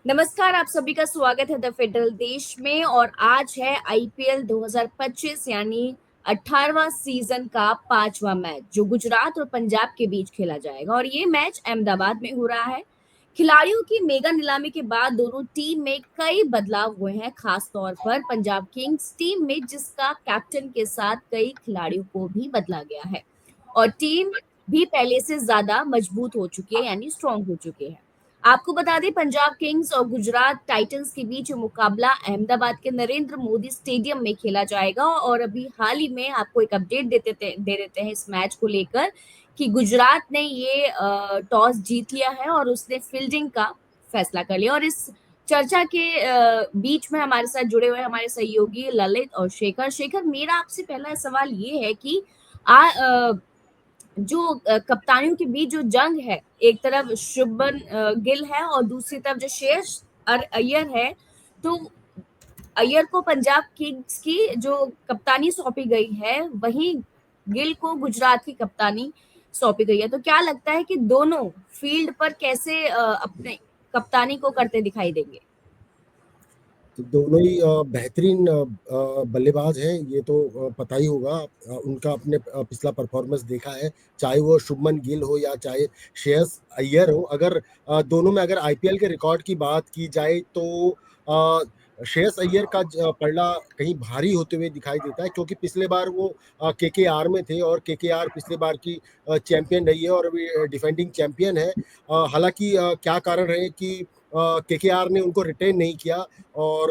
नमस्कार, आप सभी का स्वागत है द फेडरल देश में। और आज है आईपीएल 2025 यानी 18वां सीजन का 5वां मैच जो गुजरात और पंजाब के बीच खेला जाएगा। और ये मैच अहमदाबाद में हो रहा है। खिलाड़ियों की मेगा नीलामी के बाद दोनों टीम में कई बदलाव हुए हैं, खास तौर पर पंजाब किंग्स टीम में, जिसका कैप्टन के साथ कई खिलाड़ियों को भी बदला गया है। और टीम भी पहले से ज्यादा मजबूत हो चुकी है, यानी स्ट्रांग हो चुकी है। आपको बता दें, पंजाब किंग्स और गुजरात टाइटंस के बीच मुकाबला अहमदाबाद के नरेंद्र मोदी स्टेडियम में खेला जाएगा। और अभी हाल ही में आपको एक अपडेट दे देते हैं इस मैच को लेकर कि गुजरात ने ये टॉस जीत लिया है और उसने फील्डिंग का फैसला कर लिया। और इस चर्चा के बीच में हमारे साथ जुड़े हुए हमारे सहयोगी ललित और शेखर। शेखर, मेरा आपसे पहला सवाल ये है कि जो कप्तानियों के बीच जो जंग है, एक तरफ शुभमन गिल है और दूसरी तरफ जो श्रेयस अय्यर है, तो अय्यर को पंजाब किंग्स की जो कप्तानी सौंपी गई है, वहीं गिल को गुजरात की कप्तानी सौंपी गई है। तो क्या लगता है कि दोनों फील्ड पर कैसे अपने कप्तानी को करते दिखाई देंगे? तो दोनों ही बेहतरीन बल्लेबाज हैं, ये तो पता ही होगा। उनका आपने पिछला परफॉर्मेंस देखा है, चाहे वो शुभमन गिल हो या चाहे श्रेयस अय्यर हो। अगर दोनों में अगर आईपीएल के रिकॉर्ड की बात की जाए तो श्रेयस अय्यर का पलड़ा कहीं भारी होते हुए दिखाई देता है, क्योंकि पिछले बार वो केकेआर में थे और केकेआर पिछले बार की चैंपियन रही है और अभी डिफेंडिंग चैंपियन है। हालांकि क्या कारण रहे कि केकेआर ने उनको रिटेन नहीं किया और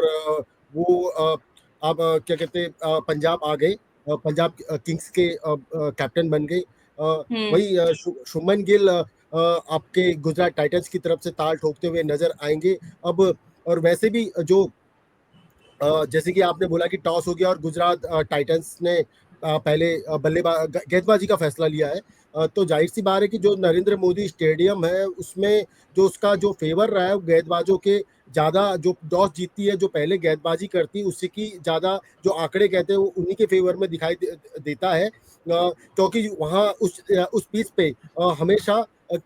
वो अब क्या कहते पंजाब आ गए, पंजाब किंग्स के कैप्टन बन गए। हम्म। वही शुभमन गिल आपके गुजरात टाइटंस की तरफ से ताल ठोकते हुए नजर आएंगे अब। और वैसे भी जो जैसे कि आपने बोला कि टॉस हो गया और गुजरात टाइटंस ने पहले बल्लेबाज गेंदबाजी का फैसला लिया है, तो जाहिर सी बात है कि जो नरेंद्र मोदी स्टेडियम है उसमें जो उसका जो फेवर रहा है वो गेंदबाजों के ज्यादा, जो टॉस जीतती है जो पहले गेंदबाजी करती है उससे की ज्यादा जो आंकड़े कहते हैं वो उन्हीं के फेवर में दिखाई देता है, क्योंकि वहाँ उस पिच पे हमेशा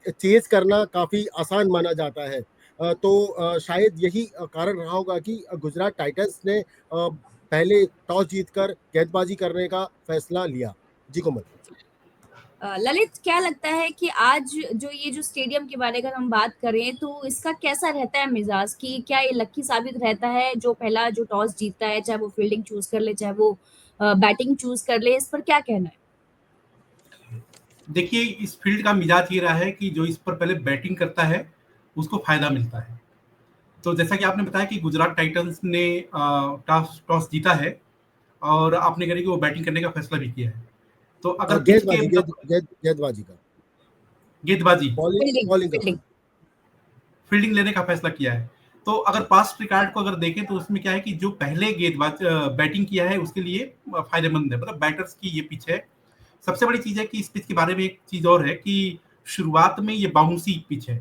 चेज करना काफी आसान माना जाता है। तो शायद यही कारण रहा होगा कि गुजरात टाइटंस ने पहले टॉस जीतकर गेंदबाजी करने का फैसला लिया। जी कोमल। ललित, क्या लगता है कि आज जो ये जो स्टेडियम के बारे अगर हम बात करें तो इसका कैसा रहता है मिजाज, कि क्या ये लकी साबित रहता है जो पहला जो टॉस जीतता है, चाहे वो फील्डिंग चूज कर ले चाहे वो बैटिंग चूज कर ले? इस पर क्या कहना है? देखिए, इस फील्ड का मिजाज ये रहा है कि जो इस पर पहले बैटिंग करता है उसको फायदा मिलता है। तो जैसा कि आपने बताया कि गुजरात टाइटंस ने टॉस टॉस जीता है और आपने कहा कि वो बैटिंग करने का फैसला भी किया है। तो अगर पिच के मतलब गेंदबाजी का गेंदबाजी बॉलिंग फील्डिंग बॉलिंग का फील्डिंग। फील्डिंग लेने का फैसला किया है। तो अगर पास्ट रिकॉर्ड को अगर देखें तो उसमें क्या है कि जो पहले गेंदबाज बैटिंग किया है उसके लिए फायदेमंद है, मतलब बैटर्स की ये पिच है। सबसे बड़ी चीज है कि इस पिच के बारे में एक चीज और है कि शुरुआत में ये बाउंसी पिच है।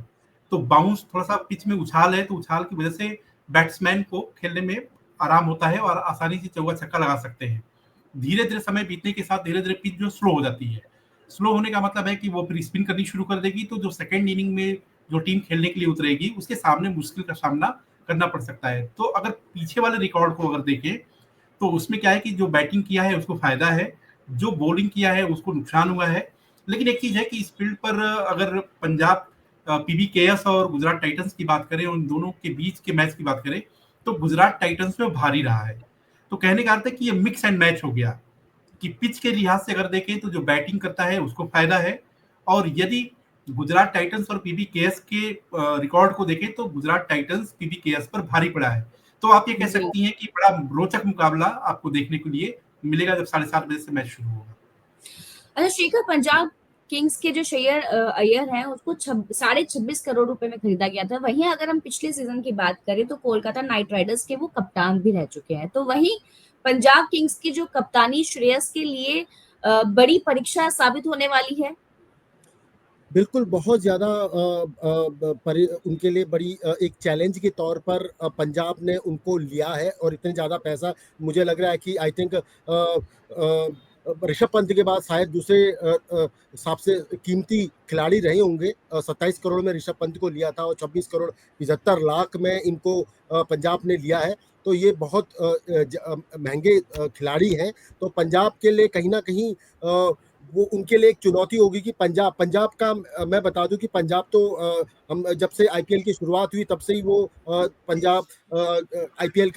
तो बाउंस थोड़ा सा पिच में उछाल है, तो उछाल की वजह से बैट्समैन को खेलने में आराम होता है और आसानी से चौका छक्का लगा सकते हैं। धीरे धीरे समय बीतने के साथ धीरे धीरे पिच जो स्लो हो जाती है। स्लो होने का मतलब है कि वो फिर स्पिन करनी शुरू कर देगी, तो जो सेकेंड इनिंग में जो टीम खेलने के लिए उतरेगी उसके सामने मुश्किल का सामना करना पड़ सकता है। तो अगर पीछे वाले रिकॉर्ड को अगर देखें तो उसमें क्या है कि जो बैटिंग किया है उसको फायदा है, जो बॉलिंग किया है उसको नुकसान हुआ है। लेकिन एक चीज है कि इस फील्ड पर अगर पंजाब पीबीकेएस और गुजरात टाइटंस की बात करें, उन दोनों के बीच के मैच की बात करें, तो गुजरात टाइटंस में भारी रहा है। तो कहने का अर्थ है कि ये मिक्स एंड मैच हो गया कि पिच के लिहाज से अगर देखें तो जो बैटिंग करता है उसको फायदा है। और यदि गुजरात टाइटंस और पीबीकेएस के रिकॉर्ड को देखें तो गुजरात टाइटंस पीबीकेएस पर भारी पड़ा है। तो आप ये कह जी। सकती हैं कि बड़ा रोचक मुकाबला आपको देखने के लिए मिलेगा जब 7:30 बजे से मैच शुरू होगा। अच्छा शेखर, पंजाब किंग्स के जो शेयर अय्यर हैं उसको 26.5 करोड़ रुपए में खरीदा गया था। वहीं अगर हम पिछले सीजन की बात करें तो कोलकाता नाइट राइडर्स के वो कप्तान भी रह चुके हैं। तो वहीं पंजाब किंग्स की जो कप्तानी श्रेयस के लिए बड़ी परीक्षा साबित होने वाली है। बिल्कुल, बहुत ज़्यादा उनके लिए बड़ी एक चैलेंज के तौर पर पंजाब ने उनको लिया है और इतने ज़्यादा पैसा मुझे लग रहा है कि आई थिंक ऋषभ पंत के बाद शायद दूसरे सबसे कीमती खिलाड़ी रहे होंगे। 27 करोड़ में ऋषभ पंत को लिया था और 26 करोड़ 75 लाख में इनको पंजाब ने लिया है। तो ये बहुत महंगे खिलाड़ी हैं। तो पंजाब के लिए कहीं ना कहीं वो उनके लिए एक चुनौती होगी कि पंजाब का मैं बता दूं कि पंजाब तो हम जब से आईपीएल की शुरुआत हुई तब से ही वो पंजाब आईपीएल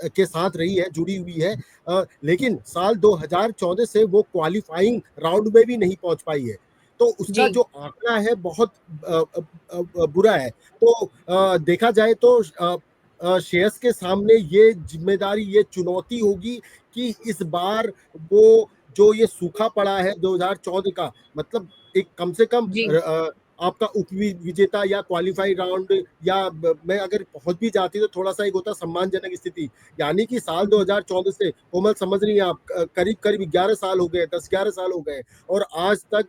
के साथ रही है, जुड़ी हुई है। लेकिन साल 2014 से वो क्वालिफाइंग राउंड में भी नहीं पहुंच पाई है। तो उसका जी जो आंकड़ा है बहुत बुरा है। तो देखा जाए तो श्रेयस के सामने ये जिम्मेदारी, ये चुनौती होगी कि इस बार वो जो ये सूखा पड़ा है 2014 का, मतलब एक कम से कम जी आपका उप विजेता या क्वालिफाई राउंड या मैं अगर पहुंच भी जाती तो थोड़ा सा एक होता सम्मानजनक स्थिति। यानी कि साल 2014 से कोमल समझ रही हैं आप, करीब करीब 11 साल हो गए, 10-11 साल हो गए और आज तक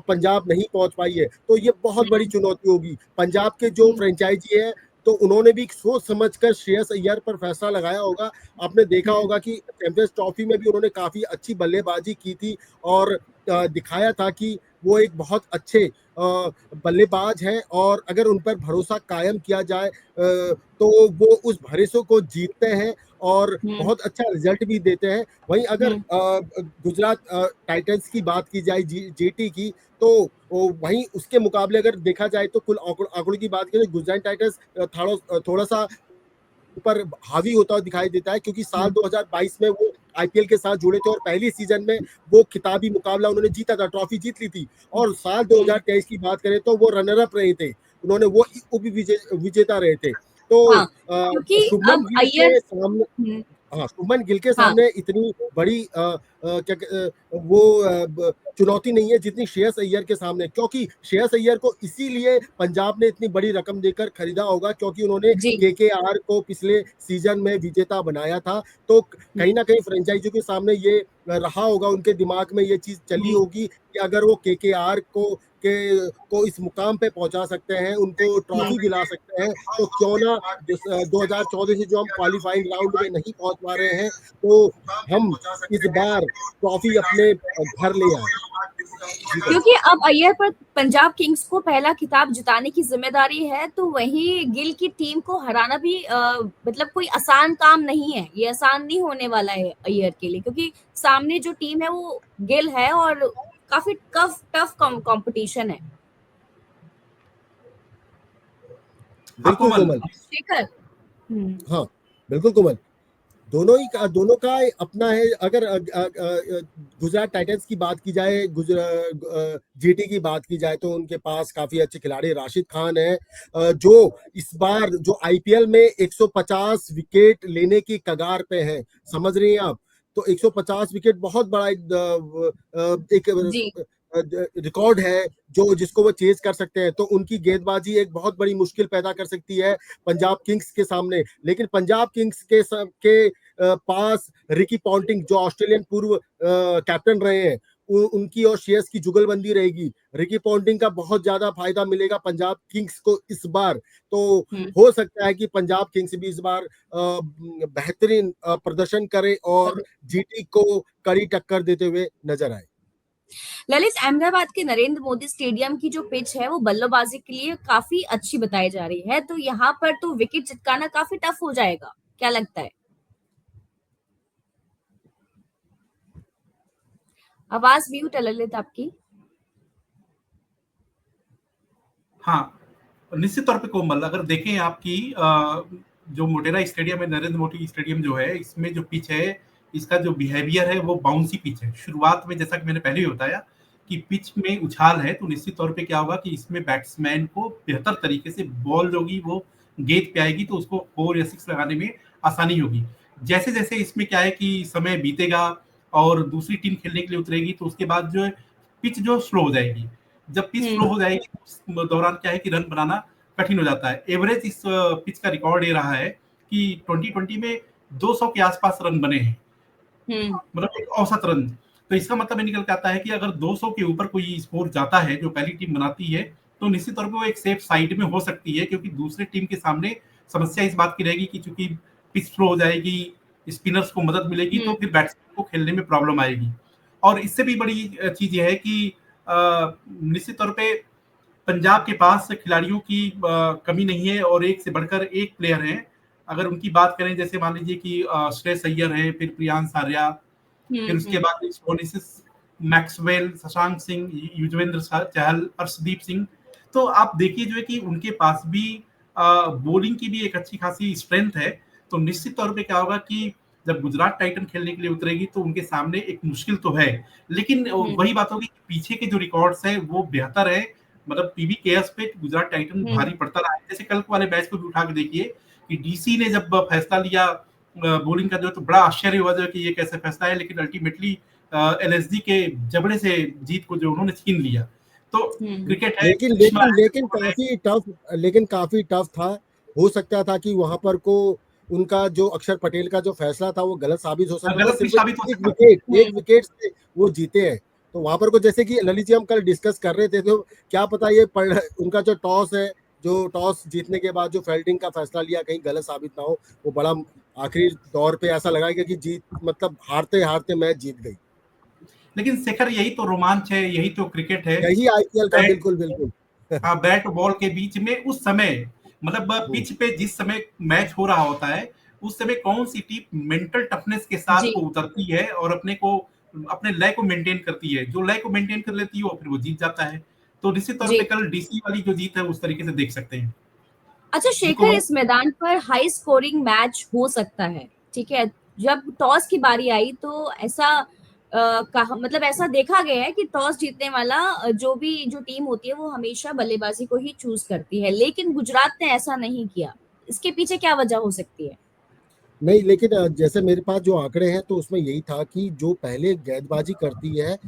पंजाब नहीं पहुंच पाई है। तो ये बहुत बड़ी चुनौती होगी पंजाब के जो फ्रेंचाइजी है। तो उन्होंने भी सोच समझकर श्रेयस अय्यर पर फैसला लगाया होगा। आपने देखा होगा कि चैंपियंस ट्रॉफी में भी उन्होंने काफी अच्छी बल्लेबाजी की थी और दिखाया था कि वो एक बहुत अच्छे बल्लेबाज हैं और अगर उन पर भरोसा कायम किया जाए तो वो उस भरोसे को जीतते हैं और बहुत अच्छा रिजल्ट भी देते हैं। वहीं अगर गुजरात टाइटंस की बात की जाए जीटी की, तो वहीं उसके मुकाबले अगर देखा जाए तो कुल आंकड़ों की बात करें, गुजरात टाइटंस थोड़ा सा ऊपर हावी होता हुआ दिखाई देता है क्योंकि साल 2022 में वो आईपीएल के साथ जुड़े थे और पहली सीजन में वो खिताबी मुकाबला उन्होंने जीता था, ट्रॉफी जीत ली थी। और साल 2023 की बात करें तो वो रनर अप रहे थे, उन्होंने वो उप विजेता रहे थे। तो हाँ, क्योंकि शुभमन अब गिल अय्यर के सामने, हाँ, शुभमन गिल के हाँ सामने इतनी बड़ी वो चुनौती नहीं है जितनी श्रेयस अय्यर के सामने, क्योंकि श्रेयस अय्यर को इसीलिए पंजाब ने इतनी बड़ी रकम देकर खरीदा होगा क्योंकि उन्होंने जी केकेआर को पिछले सीजन में विजेता बनाया था। तो कहीं ना कहीं फ्रेंचाइजी के सामने ये रहा होगा, उनके दिमाग में ये चीज चली होगी कि अगर वो केकेआर को इस मुकाम पे पहुंचा सकते हैं, उनको ट्रॉफी दिला सकते हैं, तो क्यों ना 2014 से जो हम क्वालिफाइंग राउंड में नहीं पहुंच पा रहे हैं तो हम इस बार ट्रॉफी अपने घर ले आए। क्योंकि अब अय्यर पर पंजाब किंग्स को पहला खिताब जिताने की जिम्मेदारी है, तो वहीं गिल की टीम को हराना भी मतलब कोई आसान काम नहीं है। ये आसान नहीं होने वाला है अय्यर के लिए, क्योंकि सामने जो टीम है वो गिल है और काफी टफ कंपटीशन है। हाँ बिल्कुल कोमल, कोमल। शेखर हाँ बिल्कुल कोमल, दोनों का अपना है। अगर गुजरात टाइटंस की बात की जाए, जीटी की बात की जाए, तो उनके पास काफी अच्छे खिलाड़ी राशिद खान है जो इस बार जो आईपीएल में 150 विकेट लेने की कगार पे है। समझ रही हैं आप? तो 150 विकेट बहुत बड़ा एक जी रिकॉर्ड है जो जिसको वो चेज कर सकते हैं। तो उनकी गेंदबाजी एक बहुत बड़ी मुश्किल पैदा कर सकती है पंजाब किंग्स के सामने। लेकिन पंजाब किंग्स के पास रिकी पॉन्टिंग जो ऑस्ट्रेलियन पूर्व कैप्टन रहे हैं, उनकी और श्रेयस की जुगलबंदी रहेगी। रिकी पॉन्टिंग का बहुत ज्यादा फायदा मिलेगा पंजाब किंग्स को इस बार। तो हो सकता है कि पंजाब किंग्स भी इस बार बेहतरीन प्रदर्शन करे और जीटी को कड़ी टक्कर देते हुए नजर आए। ललित, अहमदाबाद के नरेंद्र मोदी स्टेडियम की जो पिच है वो बल्लेबाजी के लिए काफी अच्छी बताई जा रही है, तो यहाँ पर तो विकेट चिटकाना काफी टफ हो जाएगा, क्या लगता है? आवाज म्यूट है ललित आपकी। हाँ निश्चित तौर पे कोमल, अगर देखें आपकी जो मोटेरा स्टेडियम है, नरेंद्र मोदी स्टेडियम जो है, इसमें जो पिच है, इसका जो बिहेवियर है वो बाउंसी पिच है। शुरुआत में जैसा कि मैंने पहले भी बताया कि पिच में उछाल है, तो निश्चित तौर पे क्या होगा कि इसमें बैट्समैन को बेहतर तरीके से बॉल जो होगी वो गेंद पे आएगी, तो उसको 4 या 6 लगाने में आसानी होगी। जैसे जैसे इसमें क्या है कि समय बीतेगा और दूसरी टीम खेलने के लिए उतरेगी, तो उसके बाद जो है पिच जो स्लो हो जाएगी। जब पिच स्लो हो जाएगी तो उस दौरान क्या है कि रन बनाना कठिन हो जाता है। एवरेज इस पिच का रिकॉर्ड ये रहा है कि 2020 में 200 के आसपास रन बने हैं, मतलब एक औसत रन। तो इसका मतलब ये निकल के आता है कि अगर 200 के ऊपर कोई स्कोर जाता है जो पहली टीम बनाती है, तो निश्चित तौर पे वो एक सेफ साइड में हो सकती है, क्योंकि दूसरी टीम के सामने समस्या इस बात की रहेगी कि चूंकि पिच स्लो हो जाएगी, स्पिनर्स को मदद मिलेगी, तो फिर बैट्समैन को खेलने में प्रॉब्लम आएगी। और इससे भी बड़ी चीज ये है कि निश्चित तौर पे पंजाब के पास खिलाड़ियों की कमी नहीं है और एक से बढ़कर एक प्लेयर है। अगर उनकी बात करें, जैसे मान लीजिए कि श्रेयस अय्यर है, फिर प्रियांश आर्या, फिर उसके हम्म। बाद मोनिसिस मैक्सवेल, शशांक सिंह, युजवेंद्र चहल, अर्शदीप सिंह। तो आप देखिए जो है कि उनके पास भी बॉलिंग की भी एक अच्छी खासी स्ट्रेंथ है। तो निश्चित तौर पे क्या होगा कि जब गुजरात टाइटन खेलने के लिए उतरेगी तो उनके सामने एक मुश्किल तो है, लेकिन वही बात होगी कि पीछे के जो रिकॉर्ड्स है वो बेहतर है। मतलब पीवीकेएस पे गुजरात टाइटन हम्म। भारी पड़ता रहा है। जैसे कल वाले मैच को भी उठा के देखिए कि डीसी ने जब फैसला लिया बॉलिंग का, जो तो बड़ा आश्चर्य हुआ जो कि ये कैसे फैसला है, लेकिन अल्टीमेटली एलएसडी के जबड़े से जीत को जो उन्होंने छीन लिया। तो हम्म। क्रिकेट है, लेकिन ग्रीष्म लेकिन है, लेकिन काफी टफ था। हो सकता था कि वहां पर को उनका जो अक्षर पटेल का जो फैसला था वो गलत साबित हो सकता था, गलत भी सिर्फ साबित हो एक सकता है। विकेट हम्म। एक विकेट से वो जीते हैं। तो वहां पर को जैसे कि ललित जी हम कल डिस्कस कर रहे थे, तो क्या पता उनका जो टॉस है, जो टॉस जीतने के बाद जो फील्डिंग का फैसला लिया कहीं गलत साबित ना हो। वो बड़ा आखिरी दौर पे ऐसा लगा कि जीत मतलब हारते हारते मैच जीत गई। लेकिन शेखर, यही तो रोमांच है, यही तो क्रिकेट है। यही आईपीएल का, बैट बिल्कुल बिल्कुल। हाँ, बैट बॉल के बीच में उस समय, मतलब हम्म, पिच पे जिस समय मैच हो रहा होता है, उस समय कौन सी टीम मेंटल टफनेस के साथ जी। वो उतरती है और अपने लय को मेंटेन करती है। जो लय को मेंटेन कर लेती है वो फिर वो जीत जाता है। तो निश्चित तौर पे जी। कल डीसी वाली जो जीत है उस तरीके से देख सकते हैं। अच्छा जी शेखर, को इस मैदान पर हाई स्कोरिंग मैच हो सकता है, ठीक है। जब टॉस की बारी आई तो ऐसा कहा, मतलब ऐसा देखा गया है कि टॉस जीतने वाला जो टीम होती है वो हमेशा बल्लेबाजी को ही चूज करती है, लेकिन गुजरात ने ऐसा नहीं किया। इसके पीछे क्या वजह हो सकती है? नहीं, लेकिन जैसे मेरे पास जो आंकड़े हैं तो उसमें यही था कि जो पहले गेंदबाजी करती है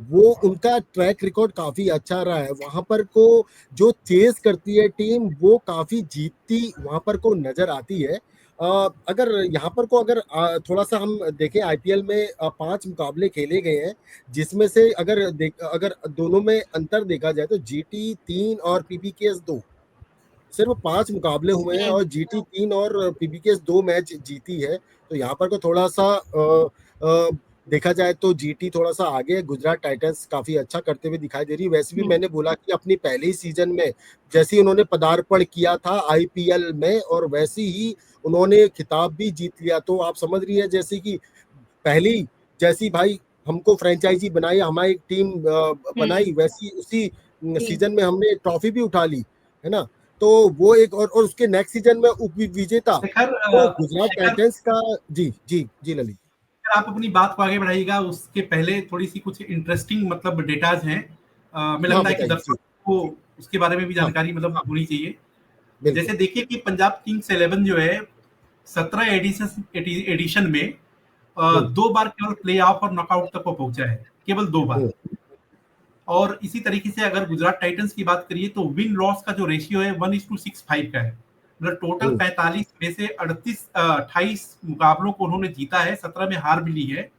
वो उनका ट्रैक रिकॉर्ड काफी अच्छा रहा है। वहां पर को जो चेस करती है टीम वो काफी जीतती वहां पर को नजर आती है। अगर यहाँ पर को अगर थोड़ा सा हम देखें, आईपीएल में 5 मुकाबले खेले गए हैं, जिसमें से अगर दोनों में अंतर देखा जाए तो जीटी 3 और पीपीकेएस 2, सिर्फ 5 मुकाबले हुए हैं हम्म। और जीटी 3 और पीबीकेएस 2 मैच जीती है। तो यहाँ पर को थोड़ा सा देखा जाए तो जीटी थोड़ा सा आगे है, गुजरात टाइटंस काफी अच्छा करते हुए दिखाई दे रही है। वैसे भी हम्म। मैंने बोला कि अपनी पहले ही सीजन में जैसे ही उन्होंने पदार्पण किया था आईपीएल में, और वैसे ही उन्होंने खिताब भी जीत लिया। तो आप समझ रही है जैसे कि पहली जैसी भाई हमको फ्रेंचाइजी बनाई, हमारी टीम बनाई, हम्म। वैसी उसी जी। सीजन में हमने ट्रॉफी भी उठा ली, है ना। तो वो एक और उसके नेक्स्ट सीजन में उप विजेता शेखर, तो गुजरात शेखर, टाइटंस का। जी जी जी ललित। आप अपनी बात को आगे बढ़ाइएगा उसके पहले थोड़ी सी कुछ इंटरेस्टिंग मतलब डेटाज हैं। मुझे हाँ लगता है कि बताइए दर्शकों जी। को उसके बारे में भी हाँ जानकारी मतलब हाँ होनी चाहिए। बिल्कुल। जैसे देखिए कि पंजाब किंग्स 11 जो है 17 एडिशन में हम्म 2 बार केवल प्ले ऑफ और नॉकआउट तक वो पहुंचा है, केवल 2 बार। हम्म और इसी तरीके से अगर गुजरात टाइटंस की बात करिए तो विन लॉस का जो रेशियो है 1:65 का है। मतलब टोटल हम्म 45 में से 28 मुकाबलों को उन्होंने जीता है, 17 में हार मिली है।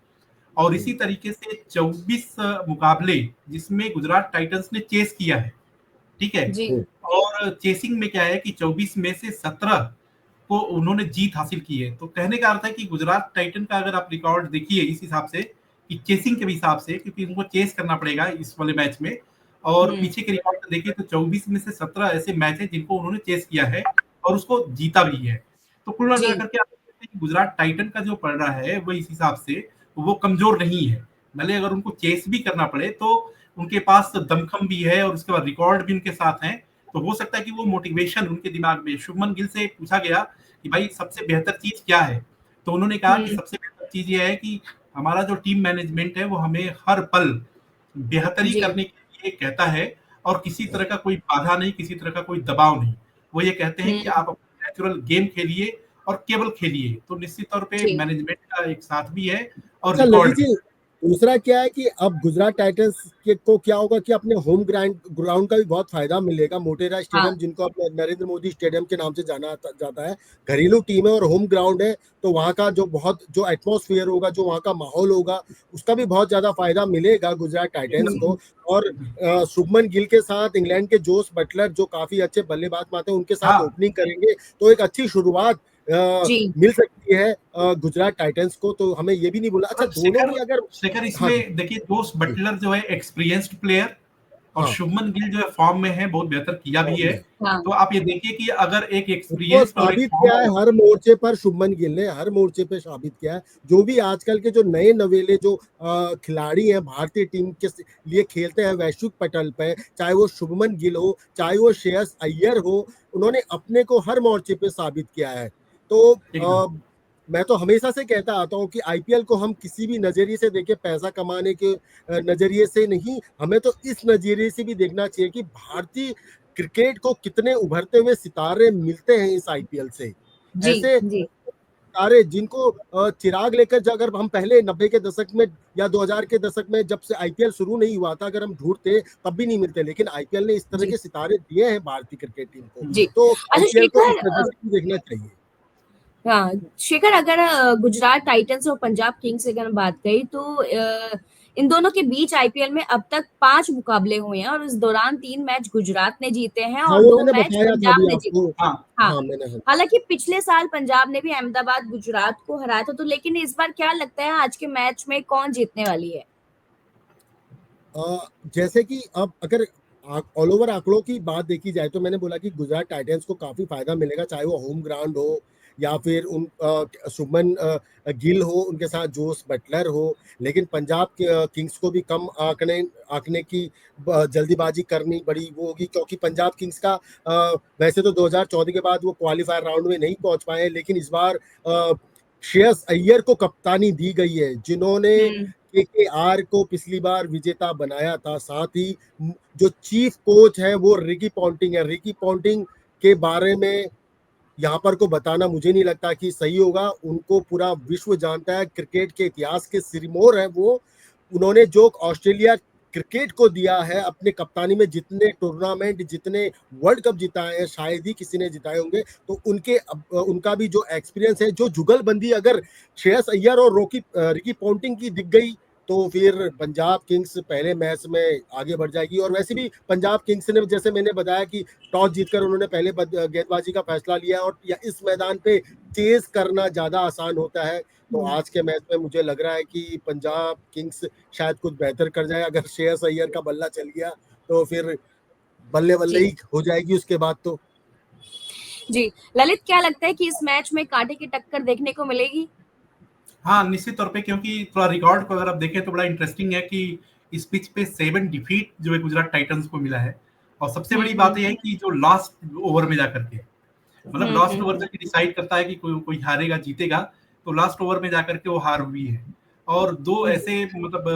और इसी हम्म तरीके से 24 मुकाबले जिसमें गुजरात टाइटंस ने चेस किया है, ठीक है। जी। हम्म और चेसिंग में क्या है कि 24 में से 17 को उन्होंने जीत हासिल की है। तो कहने का अर्थ है कि गुजरात टाइटन का अगर आप रिकॉर्ड देखिए इस हिसाब से कि चेसिंग के हिसाब से, क्योंकि उनको चेस करना पड़ेगा इस वाले मैच में, और हम्म। पीछे के रिकॉर्ड देखिए तो 24 में से 17 ऐसे मैच है जिनको उन्होंने चेस किया है और उसको जीता भी है। तो कुल जी। मिलाकर के आप देखते हैं कि गुजरात टाइटन का जो पड़ रहा है वो इस हिसाब से वो कमजोर नहीं है। भले अगर उनको चेस भी करना पड़े तो उनके पास दमखम भी है और उसके बाद रिकॉर्ड भी उनके साथ हैं। तो हो सकता है कि वो मोटिवेशन उनके दिमाग में, शुभमन गिल से पूछा गया कि भाई सबसे बेहतर चीज क्या है, तो उन्होंने कहा कि हम्म। सबसे बेहतर चीज ये है कि हमारा जो टीम मैनेजमेंट है वो हमें हर पल बेहतरी जी। करने के लिए कहता है और किसी तरह का कोई बाधा नहीं, किसी तरह का कोई दबाव नहीं। वो ये कहते हैं कि हम्म। आप अपना नेचुरल गेम खेलिए और केवल खेलिए। तो निश्चित तौर पे जी। मैनेजमेंट का एक साथ भी है और अच्छा ललित रिकॉर्ड भी। जी, दूसरा क्या है कि अब गुजरात टाइटंस के को क्या होगा कि अपने होम ग्राउंड ग्राउंड का भी बहुत फायदा मिलेगा। मोटेरा हाँ। स्टेडियम, जिनको अपने नरेंद्र मोदी स्टेडियम के नाम से जाना जाता है, घरेलू टीम है और होम ग्राउंड है। तो वहाँ का जो एटमॉस्फेयर होगा, जो वहाँ का माहौल होगा, उसका भी बहुत ज्यादा फायदा मिलेगा गुजरात टाइटंस को। और शुभमन गिल के साथ इंग्लैंड के जोस बटलर जो काफी अच्छे बल्लेबाज माते हैं, उनके साथ हाँ, ओपनिंग करेंगे तो एक अच्छी शुरुआत जी मिल सकती है गुजरात टाइटंस को, तो हमें ये भी नहीं बोला। अच्छा, दोनों शेखर ही अगर, शेखर हाँ जी, इसमें देखिए, जोस जी, बटलर जो है एक्सपीरियंस्ड प्लेयर, और हाँ, शुभमन गिल जो है फॉर्म में है, बहुत बेहतर किया भी फॉर्म है। में हाँ तो आप ये देखिए कि अगर एक उसको एक्सपीरियंस्ड और एक साबित फॉर्म किया है वाला, हर मोर्चे पर, शुभमन गिल ने हर मोर्चे पे साबित किया है। जो भी आजकल के जो नए नवेले जो खिलाड़ी हैं भारतीय टीम के लिए खेलते हैं वैश्विक पटल पे, चाहे वो शुभमन गिल हो, चाहे वो श्रेयस अय्यर हो, उन्होंने अपने को हर मोर्चे पे साबित किया है। तो एकदम मैं तो हमेशा से कहता आता हूँ कि आईपीएल को हम किसी भी नजरिए से देखें, पैसा कमाने के नजरिए से नहीं, हमें तो इस नजरिए से भी देखना चाहिए कि भारतीय क्रिकेट को कितने उभरते हुए सितारे मिलते हैं इस आईपीएल से। जी ऐसे जी सितारे जिनको चिराग लेकर, अगर हम पहले 90 के दशक में या 2000 के दशक में जब से आईपीएल शुरू नहीं हुआ था, अगर हम ढूंढते तब भी नहीं मिलते, लेकिन आईपीएल ने इस तरह जी के सितारे दिए हैं भारतीय क्रिकेट टीम को। जी। तो अच्छा आईपीएल को इस शेखर, नजर से भी देखना चाहिए। हाँ शेखर, अगर गुजरात टाइटंस और पंजाब किंग्स की अगर बात करी तो इन दोनों के बीच आईपीएल में अब तक 5 मुकाबले हुए हैं और इस दौरान 3 मैच गुजरात ने जीते हैं हाँ, और वो 2 मैंने मैच बताया था पंजाब अभी ने जीते। आपको। हाँ। हाँ, हाँ, मैंने, हाँ। हालांकि पिछले साल पंजाब ने भी अहमदाबाद गुजरात को हराया था, तो लेकिन इस बार क्या लगता है आज के मैच में कौन जीतने वाली है? जैसे कि अब अगर ऑल ओवर आंकड़ों की बात देखी जाए तो मैंने बोला कि गुजरात टाइटंस को काफी फायदा मिलेगा, चाहे वो होम ग्राउंड हो या फिर उन शुभमन गिल हो, उनके साथ जोस बटलर हो। लेकिन पंजाब के किंग्स को भी कम आंकने आंकने की जल्दीबाजी करनी बड़ी वो होगी, क्योंकि पंजाब किंग्स का वैसे तो 2014 के बाद वो क्वालिफायर राउंड में नहीं पहुंच पाए, लेकिन इस बार श्रेयस अय्यर को कप्तानी दी गई है, जिन्होंने हम्म केकेआर को पिछली बार विजेता बनाया था। साथ ही जो चीफ कोच है वो रिकी पॉन्टिंग है। रिकी पॉन्टिंग के बारे में यहाँ पर को बताना मुझे नहीं लगता कि सही होगा, उनको पूरा विश्व जानता है, क्रिकेट के इतिहास के सिरमौर है वो। उन्होंने जो ऑस्ट्रेलिया क्रिकेट को दिया है अपने कप्तानी में, जितने टूर्नामेंट, जितने वर्ल्ड कप जिताए हैं शायद ही किसी ने जिताए होंगे, तो उनका भी जो एक्सपीरियंस है, जो जुगलबंदी अगर श्रेयस अय्यर और रिकी पॉन्टिंग की दिख गई तो फिर पंजाब किंग्स पहले मैच में आगे बढ़ जाएगी। और वैसे भी पंजाब किंग्स ने, जैसे मैंने बताया कि टॉस जीतकर उन्होंने पहले गेंदबाजी का फैसला लिया, और या इस मैदान पे चेज करना ज्यादा आसान होता है। तो आज के मैच में मुझे लग रहा है कि पंजाब किंग्स शायद कुछ बेहतर कर जाए। अगर श्रेयस अय्यर का बल्ला चल गया तो फिर बल्ले बल्ले जी ही हो जाएगी उसके बाद तो। जी। ललित, क्या लगता है कि इस मैच में कांटे की टक्कर देखने को मिलेगी? हाँ, निश्चित तौर पे, क्योंकि थोड़ा रिकॉर्ड को अगर आप देखें तो बड़ा इंटरेस्टिंग है कि इस पिच पे 7 डिफीट जो है गुजरात टाइटंस को मिला है। और सबसे बड़ी बात यह है कि जो लास्ट ओवर में जाकर के, मतलब लास्ट ओवर हम्म। में डिसाइड करता है कि कोई कोई हारेगा जीतेगा, तो लास्ट ओवर में जाकर के वो हार हुई है। और दो ऐसे मतलब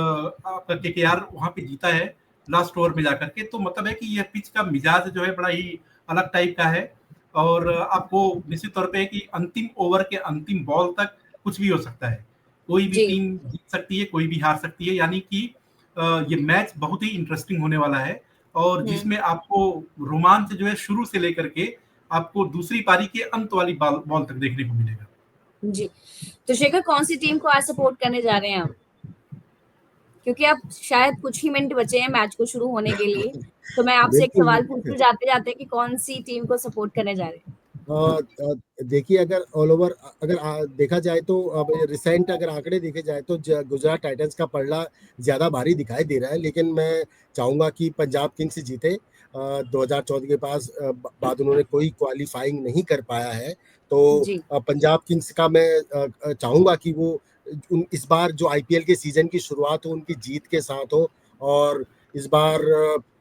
आपका केकेआर वहां पे जीता है लास्ट ओवर में जाकर के, तो मतलब है कि यह पिच का मिजाज जो है बड़ा ही अलग टाइप का है। और आपको निश्चित तौर पे है कि अंतिम ओवर के अंतिम बॉल तक कुछ भी हो सकता है, कोई भी जी टीम जीत सकती है, कोई भी हार सकती है। यानी कि ये मैच बहुत ही इंटरेस्टिंग होने वाला है, और हम्म जिसमें आपको रोमांच जो है शुरू से लेकर के आपको दूसरी पारी के अंत वाली बॉल बॉल तक देखने को मिलेगा। जी। तो शेखर, कौन सी टीम को आज सपोर्ट करने जा रहे हैं आप? क्योंकि अब शायद कुछ ही मिनट बचे हैं मैच को शुरू होने के लिए, तो मैं आपसे एक बिल्कुल। सवाल पूछ लूं जाते जाते कि कौन सी टीम को सपोर्ट करने जा रहे हैं? देखिए, अगर ऑल ओवर अगर देखा जाए तो अब रिसेंट अगर आंकड़े देखे जाए तो गुजरात टाइटंस का पलड़ा ज्यादा भारी दिखाई दे रहा है, लेकिन मैं चाहूंगा कि पंजाब किंग्स जीते। 2014 के बाद उन्होंने कोई क्वालिफाइंग नहीं कर पाया है, तो जी पंजाब किंग्स का मैं चाहूंगा कि वो इस बार जो आईपीएल के सीजन की शुरुआत हो उनकी जीत के साथ हो। और इस बार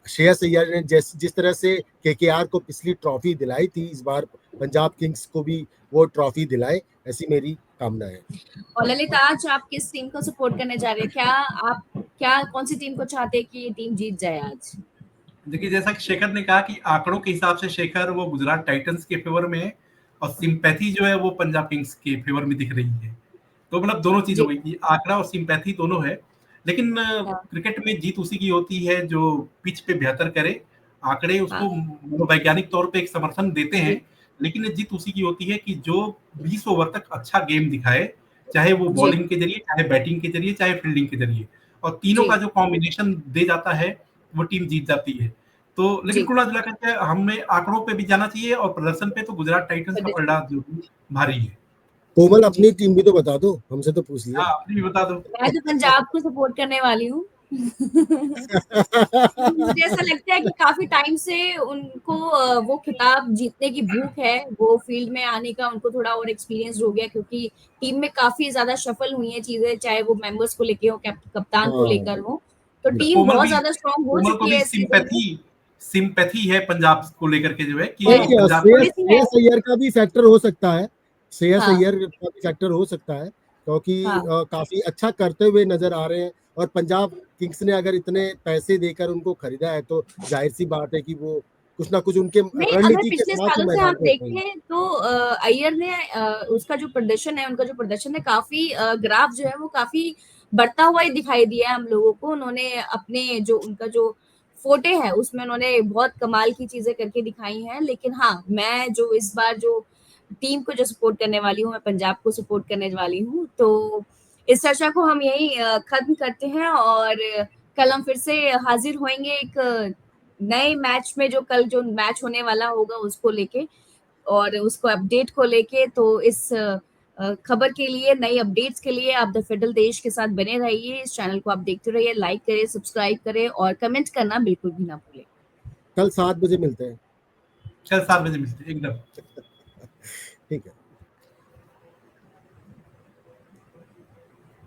श्रेयस अय्यर ने जिस तरह से केकेआर को पिछली ट्रॉफी दिलाई थी, इस बार पंजाब किंग्स को भी वो ट्रॉफी दिलाए, ऐसी मेरी कामना है। और ललित, आज आप किस टीम को सपोर्ट करने जा रहे हैं? क्या आप, क्या कौन सी टीम को चाहते हैं कि ये टीम जीत जाए आज? देखिए, जैसा कि शेखर ने कहा कि आंकड़ों के हिसाब से शेखर वो गुजरात टाइटंस के फेवर में है, और सिंपैथी जो है वो पंजाब किंग्स के फेवर में दिख रही है। तो मतलब दोनों चीज हो जी गई कि आंकड़ा और सिंपैथी दोनों है। लेकिन हाँ क्रिकेट में जीत उसी की होती है जो पिच पे बेहतर करे। आंकड़े उसको हाँ वैज्ञानिक तौर पे एक समर्थन देते हैं, जी लेकिन ये जीत उसी की होती है कि जो 20 ओवर तक अच्छा गेम दिखाए, चाहे वो जी बॉलिंग के जरिए, चाहे बैटिंग के जरिए, चाहे फील्डिंग के जरिए, और तीनों जी का जो कॉम्बिनेशन दे जाता है वो टीम जीत जाती है। तो लेकिन जी। कुल मिला करके हमें आंकड़ों पे भी जाना चाहिए और प्रदर्शन पे तो गुजरात टाइटंस का पलड़ा जो भी भारी है। कोमल जी। अपनी टीम भी तो बता दो, हमसे तो पूछ लिया। हाँ, अपनी भी बता दो। मैं तो पंजाब को सपोर्ट करने वाली हूँ। मुझे ऐसा लगता है कि काफी टाइम से उनको वो खिताब जीतने की भूख है, वो फील्ड में आने का उनको थोड़ा और एक्सपीरियंस हो गया, क्योंकि टीम में काफी ज्यादा सफल हुई है चीजें, चाहे वो मेंबर्स को लेके हो, कप्तान को हाँ, लेकर हो, तो टीम बिल्कुल। बहुत ज्यादा स्ट्रांग हो कोमल को चुकी भी है इस सीजन में। सिंपैथी है पंजाब को लेकर के, जो है कि नहीं, पंजाब श्रेयस थोड़ी सी है। श्रेयस अय्यर का भी फैक्टर हो सकता है। श्रेयस हाँ अय्यर का भी फैक्टर हो सकता है, क्योंकि हाँ। काफी अच्छा करते हुए नजर आ रहे हैं। और पंजाब किंग्स ने अगर इतने पैसे देकर उनको खरीदा है, तो जाहिर सी बात है कि वो कुछ ना कुछ उनके नहीं, अगर रणनीति के पिछले साथ ही सालों से मैदान हम पे उतरेंगे। देखें तो अय्यर ने उसका जो प्रदर्शन है, उनका जो प्रदर्शन है, काफी ग्राफ जो है वो काफी बढ़ता हुआ ही दिखाई दिया है हम लोगों को। उन्होंने अपने जो उनका जो फोटे है उसमें उन्होंने बहुत कमाल की चीजें करके दिखाई हैं। लेकिन हाँ, मैं जो इस बार जो टीम को जो सपोर्ट करने वाली हूँ, मैं पंजाब को सपोर्ट करने वाली हूँ। तो इस चर्चा को हम यही खत्म करते हैं, और कल हम फिर से हाजिर होंगे एक नए मैच में, जो कल जो मैच होने वाला होगा उसको लेके और उसको अपडेट को लेके। तो इस खबर के लिए, नई अपडेट्स के लिए आप द फेडरल देश के साथ बने रहिए। इस चैनल को आप देखते रहिए, लाइक करें, सब्सक्राइब करें और कमेंट करना बिल्कुल भी ना भूलें। कल 7 बजे मिलते हैं। कल 7 बजे मिलते हैं एकदम। ठीक है।